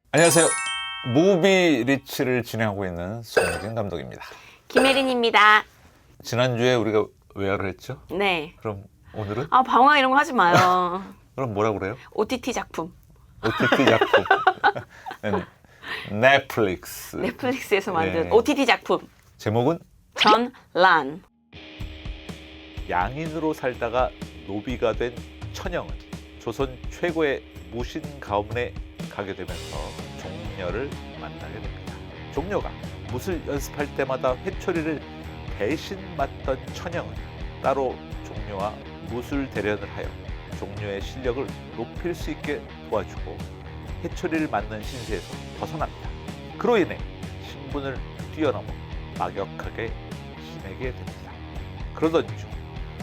안녕하세요. 무비 리치를 진행하고 있는 송진 감독입니다. 김혜린입니다. 지난주에 우리가 외화를 했죠? 네. 그럼 오늘은? 방황 이런 거 하지 마요. 그럼 뭐라고 그래요? OTT 작품. OTT 작품. 넷플릭스. 넷플릭스에서 만든 네. OTT 작품. 제목은 전란. 양인으로 살다가 노비가 된 천영은 조선 최고의 무신 가문에 가게 되면서 종려를 만나게 됩니다. 종려가 무술 연습할 때마다 회초리를 대신 맞던 천영은 따로 종려와 무술 대련을 하여 종려의 실력을 높일 수 있게 도와주고 회초리를 맞는 신세에서 벗어납니다. 그로 인해 신분을 뛰어넘어 막역하게 지내게 됩니다. 그러던 중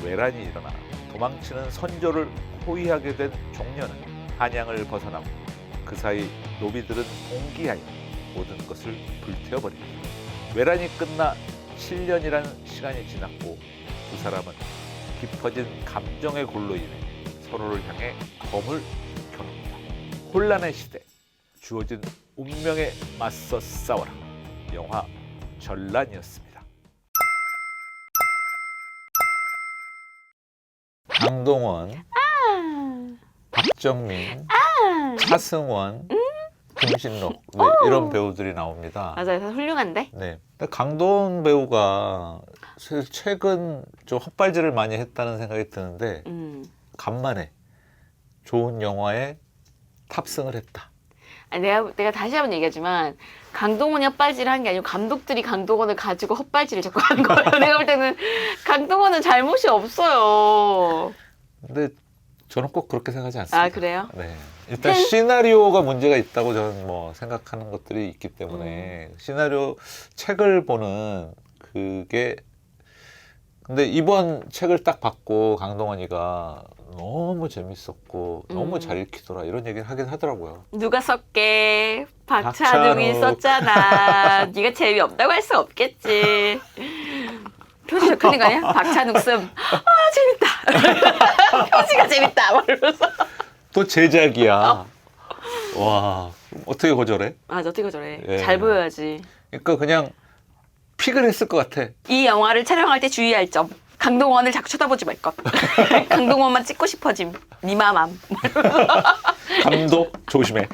외란이 일어나 도망치는 선조를 호위하게 된 종려는 한양을 벗어나고 그 사이 노비들은 동기하여 모든 것을 불태워버립니다. 외란이 끝나 7년이라는 시간이 지났고 두 사람은 깊어진 감정의 골로 인해 서로를 향해 검을 켜놓습니다. 혼란의 시대, 주어진 운명에 맞서 싸워라. 영화 전란이었습니다. 강동원, 박정민, 차승원, 김신록 이런 배우들이 나옵니다. 맞아요. 다 훌륭한데? 네. 근데 강동원 배우가 사실 최근 좀 헛발질을 많이 했다는 생각이 드는데 간만에 좋은 영화에 탑승을 했다. 아니, 내가 다시 한번 얘기하지만 강동원이 헛발질을 한 게 아니고 감독들이 강동원을 가지고 헛발질을 자꾸 하는 거예요. 내가 볼 때는 강동원은 잘못이 없어요. 근데 저는 꼭 그렇게 생각하지 않습니다. 아, 그래요? 네. 일단 시나리오가 문제가 있다고 저는 뭐 생각하는 것들이 있기 때문에 시나리오 책을 보는 그게 근데 이번 책을 딱 받고 강동원이가 너무 재밌었고 너무 잘 읽히더라 이런 얘기를 하긴 하더라고요. 누가 썼게? 박찬욱이 박찬욱. 썼잖아. 네가 재미없다고 할 수 없겠지. 표지 적혀있는 거 아니야? 박찬욱 씀. 재밌다. 표지가 재밌다. 막 이러면서. 또 제작이야. 와 어떻게 거절해? 맞아, 어떻게 저래. 예. 잘 보여야지. 그러니까 그냥 픽을 했을 것 같아. 이 영화를 촬영할 때 주의할 점. 강동원을 자꾸 쳐다보지 말 것. 강동원만 찍고 싶어짐. 니마맘. 감독 조심해.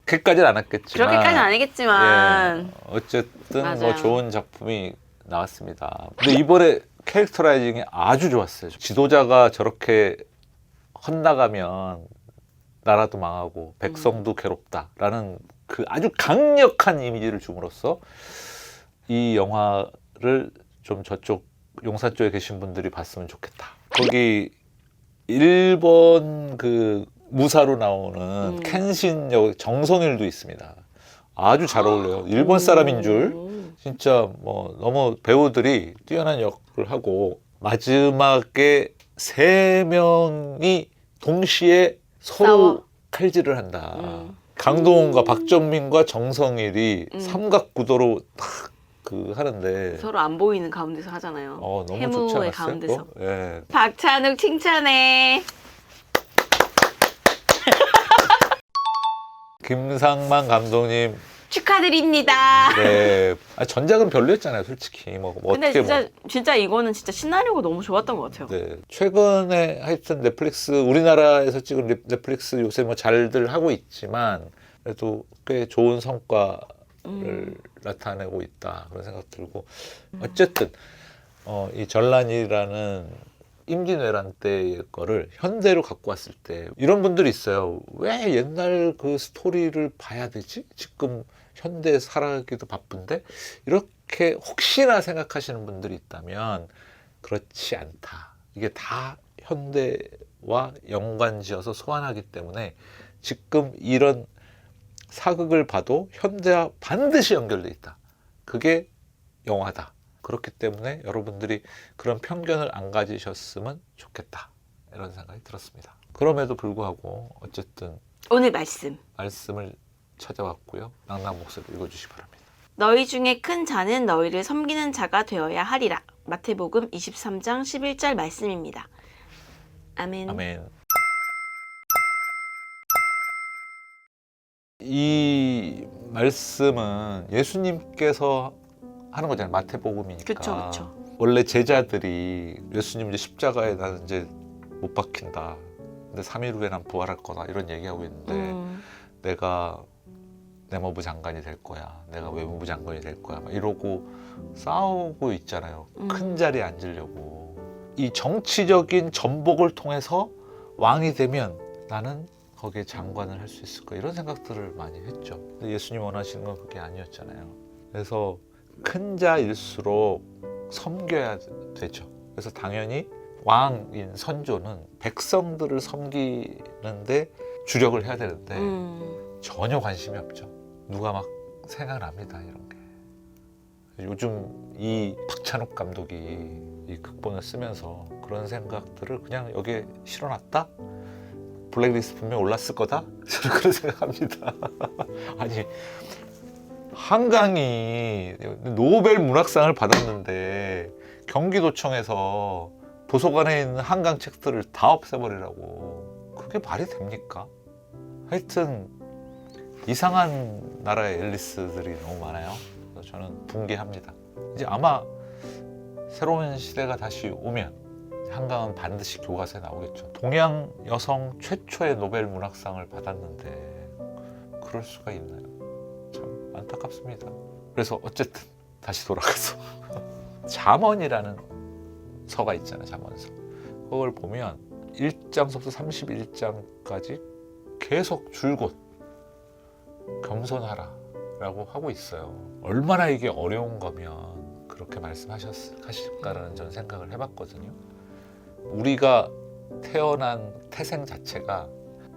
그까지는 안 했겠지만. 그렇게까지는 아니겠지만. 예, 어쨌든 뭐 맞아요. 좋은 작품이 나왔습니다. 근데 이번에 캐릭터라이징이 아주 좋았어요. 지도자가 저렇게 헛나가면 나라도 망하고 백성도 괴롭다라는 그 아주 강력한 이미지를 줌으로써 이 영화를 좀 저쪽 용산 쪽에 계신 분들이 봤으면 좋겠다. 거기 일본 그 무사로 나오는 켄신 역 정성일도 있습니다. 아주 잘 어울려요. 일본 사람인 줄 진짜 뭐 너무 배우들이 뛰어난 역을 하고 마지막에 세 명이 동시에 서로 싸워. 칼질을 한다. 강동원과 박정민과 정성일이 삼각구도로 탁 그 하는데 서로 안 보이는 가운데서 하잖아요. 너무 좋지 해무의 않았어요? 가운데서. 그거? 예. 박찬욱 칭찬해. 김상만 감독님, 축하드립니다. 네. 전작은 별로였잖아요, 솔직히. 뭐 근데 어떻게 진짜 이거는 진짜 시나리오가 너무 좋았던 것 같아요. 네. 최근에 하여튼 넷플릭스 우리나라에서 찍은 넷플릭스 요새 뭐 잘들 하고 있지만 그래도 꽤 좋은 성과를 나타내고 있다 그런 생각 들고 어쨌든 이 전란이라는 임진왜란 때의 거를 현대로 갖고 왔을 때 이런 분들이 있어요. 왜 옛날 그 스토리를 봐야 되지? 지금 현대에 살아가기도 바쁜데 이렇게 혹시나 생각하시는 분들이 있다면 그렇지 않다. 이게 다 현대와 연관지어서 소환하기 때문에 지금 이런 사극을 봐도 현대와 반드시 연결돼 있다. 그게 영화다. 그렇기 때문에 여러분들이 그런 편견을 안 가지셨으면 좋겠다. 이런 생각이 들었습니다. 그럼에도 불구하고 어쨌든 오늘 말씀을 찾아왔고요. 낭낭 목소리 읽어주시기 바랍니다. 너희 중에 큰 자는 너희를 섬기는 자가 되어야 하리라. 마태복음 23장 11절 말씀입니다. 아멘. 아멘. 이 말씀은 예수님께서 하는 거잖아요. 마태복음이니까. 그렇죠. 원래 제자들이 예수님 이제 십자가에 나는 이제 못 박힌다. 근데 3일 후에 난 부활할 거다. 이런 얘기하고 있는데 내가 내무부 장관이 될 거야. 내가 외무부 장관이 될 거야. 막 이러고 싸우고 있잖아요. 큰 자리에 앉으려고. 이 정치적인 전복을 통해서 왕이 되면 나는 거기에 장관을 할 수 있을 거야. 이런 생각들을 많이 했죠. 근데 예수님 원하시는 건 그게 아니었잖아요. 그래서 큰 자일수록 섬겨야 되죠. 그래서 당연히 왕인 선조는 백성들을 섬기는데 주력을 해야 되는데 전혀 관심이 없죠. 누가 막 생각납니다. 이런 게. 요즘 이 박찬욱 감독이 이 극본을 쓰면서 그런 생각들을 그냥 여기에 실어놨다? 블랙리스트 분명 올랐을 거다? 저는 그런 생각합니다. 아니, 한강이 노벨 문학상을 받았는데 경기도청에서 도서관에 있는 한강 책들을 다 없애버리라고. 그게 말이 됩니까? 하여튼 이상한 나라의 앨리스들이 너무 많아요. 그래서 저는 붕괴합니다. 이제 아마 새로운 시대가 다시 오면 한강은 반드시 교과서에 나오겠죠. 동양 여성 최초의 노벨 문학상을 받았는데 그럴 수가 있나요? 참 안타깝습니다. 그래서 어쨌든 다시 돌아가서 잠언이라는 서가 있잖아요. 잠언서. 그걸 보면 1장서부터 31장까지 계속 줄곧 겸손하라 라고 하고 있어요. 얼마나 이게 어려운 거면 그렇게 말씀하실까라는 저는 생각을 해봤거든요. 우리가 태어난 태생 자체가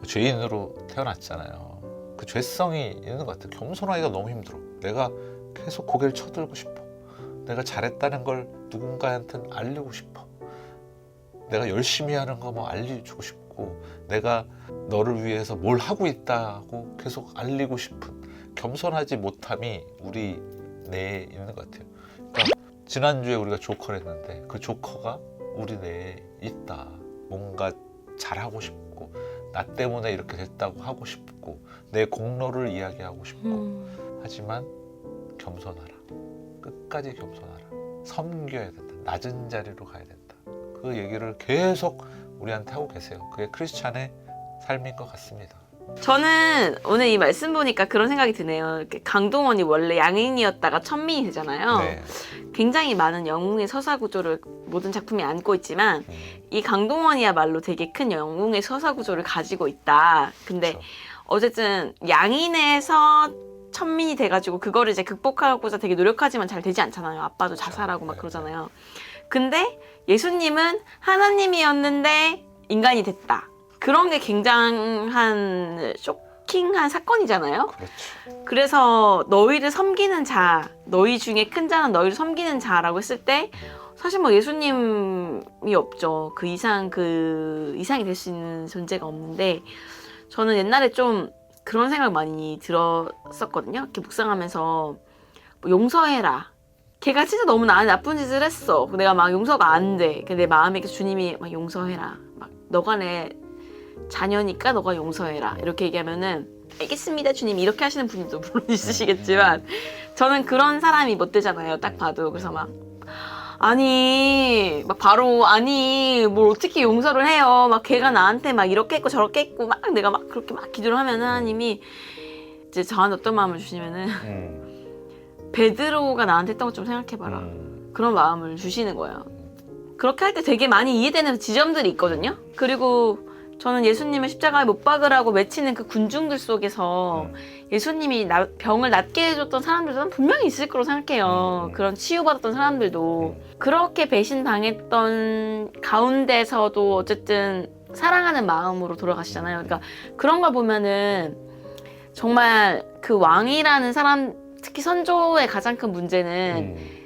죄인으로 태어났잖아요. 그 죄성이 있는 것 같아요. 겸손하기가 너무 힘들어. 내가 계속 고개를 쳐들고 싶어. 내가 잘했다는 걸 누군가한테는 알리고 싶어. 내가 열심히 하는 거 뭐 알려주고 싶고, 내가 너를 위해서 뭘 하고 있다고 계속 알리고 싶은 겸손하지 못함이 우리 내에 있는 것 같아요. 그러니까 지난주에 우리가 조커를 했는데 그 조커가 우리 내에 있다. 뭔가 잘하고 싶고, 나 때문에 이렇게 됐다고 하고 싶고, 내 공로를 이야기하고 싶고, 하지만 겸손하라. 끝까지 겸손하라. 섬겨야 된다. 낮은 자리로 가야 된다. 그 얘기를 계속 우리한테 하고 계세요. 그게 크리스찬의 삶인 것 같습니다. 저는 오늘 이 말씀 보니까 그런 생각이 드네요. 이렇게 강동원이 원래 양인이었다가 천민이 되잖아요. 네. 굉장히 많은 영웅의 서사 구조를 모든 작품이 안고 있지만 이 강동원이야말로 되게 큰 영웅의 서사 구조를 가지고 있다. 근데 그렇죠. 어쨌든 양인에서 천민이 돼가지고 그거를 이제 극복하고자 되게 노력하지만 잘 되지 않잖아요. 아빠도 자살하고 막 그러잖아요. 근데 예수님은 하나님이었는데 인간이 됐다. 그런 게 굉장한 쇼킹한 사건이잖아요. 그렇죠. 그래서 너희를 섬기는 자, 너희 중에 큰 자는 너희를 섬기는 자라고 했을 때 사실 뭐 예수님이 없죠. 그 이상이 될 수 있는 존재가 없는데 저는 옛날에 좀 그런 생각 많이 들었었거든요. 이렇게 묵상하면서 뭐 용서해라. 걔가 진짜 너무 나한테 나쁜 짓을 했어. 내가 막 용서가 안 돼. 내 마음에 주님이 막 용서해라. 막 너가 내 자녀니까 너가 용서해라. 이렇게 얘기하면은 알겠습니다 주님 이렇게 하시는 분들도 물론 있으시겠지만 저는 그런 사람이 못 되잖아요. 딱 봐도. 그래서 막 아니 막 바로 아니 뭘 어떻게 용서를 해요. 막 걔가 나한테 막 이렇게 했고 저렇게 했고 막 내가 막 그렇게 막 기도를 하면 하나님이 이제 저한테 어떤 마음을 주시면은 베드로가 나한테 했던 것 좀 생각해봐라. 그런 마음을 주시는 거예요. 그렇게 할 때 되게 많이 이해되는 지점들이 있거든요. 그리고 저는 예수님을 십자가에 못 박으라고 외치는 그 군중들 속에서 예수님이 병을 낫게 해줬던 사람들도 분명히 있을 거라고 생각해요. 그런 치유받았던 사람들도. 그렇게 배신당했던 가운데서도 어쨌든 사랑하는 마음으로 돌아가시잖아요. 그러니까 그런 걸 보면은 정말 그 왕이라는 사람, 특히 선조의 가장 큰 문제는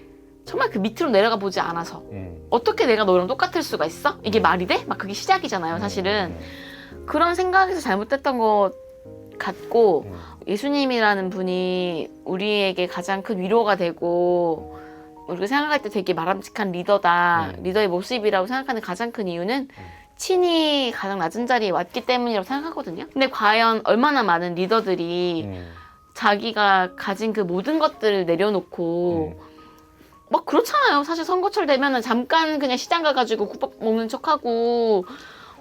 정말 그 밑으로 내려가 보지 않아서 어떻게 내가 너랑 똑같을 수가 있어? 이게 말이 돼? 막 그게 시작이잖아요, 사실은. 그런 생각에서 잘못됐던 것 같고 예수님이라는 분이 우리에게 가장 큰 위로가 되고 우리가 생각할 때 되게 바람직한 리더다, 리더의 모습이라고 생각하는 가장 큰 이유는 친이 가장 낮은 자리에 왔기 때문이라고 생각하거든요. 근데 과연 얼마나 많은 리더들이 자기가 가진 그 모든 것들을 내려놓고 막 그렇잖아요. 사실 선거철 되면은 잠깐 그냥 시장 가가지고 국밥 먹는 척하고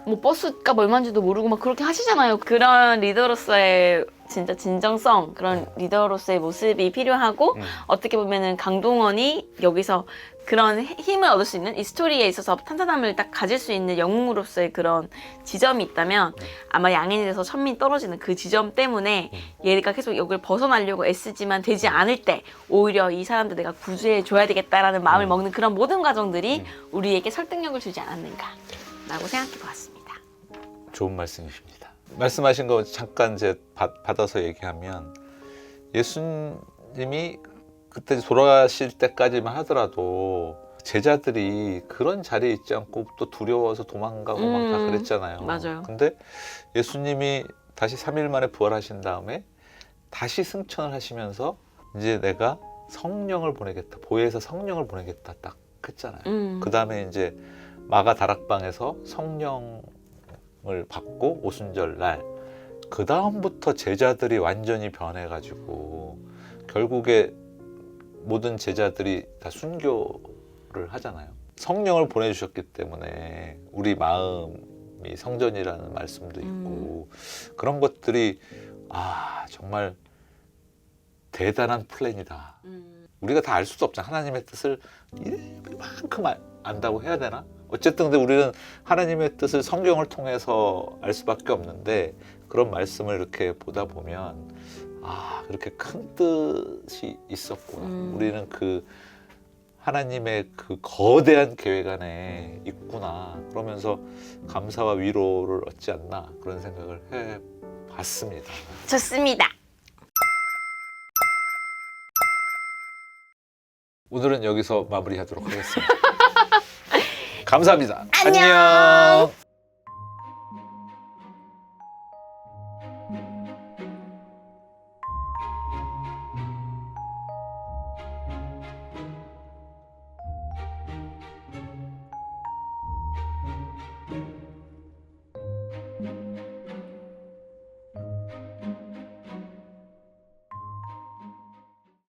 뭐 버스값 얼마인지도 모르고 막 그렇게 하시잖아요. 그런 리더로서의 진짜 진정성, 그런 리더로서의 모습이 필요하고 어떻게 보면은 강동원이 여기서 그런 힘을 얻을 수 있는 이 스토리에 있어서 탄탄함을 딱 가질 수 있는 영웅으로서의 그런 지점이 있다면 아마 양인에서 천민이 떨어지는 그 지점 때문에 얘가 계속 여기를 벗어나려고 애쓰지만 되지 않을 때 오히려 이 사람들 내가 구제해 줘야 되겠다라는 마음을 먹는 그런 모든 과정들이 우리에게 설득력을 주지 않았는가라고 생각해 보았습니다. 좋은 말씀이십니다. 말씀하신 거 잠깐 이제 받아서 얘기하면 예수님이 그때 돌아가실 때까지만 하더라도 제자들이 그런 자리에 있지 않고 또 두려워서 도망가고 막 다 그랬잖아요. 맞아요. 근데 예수님이 다시 3일 만에 부활하신 다음에 다시 승천을 하시면서 이제 내가 성령을 보내겠다. 보혜에서 성령을 보내겠다 딱 했잖아요. 그 다음에 이제 마가 다락방에서 성령을 받고 오순절 날 그 다음부터 제자들이 완전히 변해가지고 결국에 모든 제자들이 다 순교를 하잖아요. 성령을 보내주셨기 때문에 우리 마음이 성전이라는 말씀도 있고 그런 것들이 정말 대단한 플랜이다. 우리가 다 알 수도 없잖아. 하나님의 뜻을 이만큼 안다고 해야 되나? 어쨌든 근데 우리는 하나님의 뜻을 성경을 통해서 알 수밖에 없는데 그런 말씀을 이렇게 보다 보면 그렇게 큰 뜻이 있었구나. 우리는 그 하나님의 그 거대한 계획 안에 있구나. 그러면서 감사와 위로를 얻지 않나 그런 생각을 해봤습니다. 좋습니다. 오늘은 여기서 마무리하도록 하겠습니다. 감사합니다. 안녕. 안녕.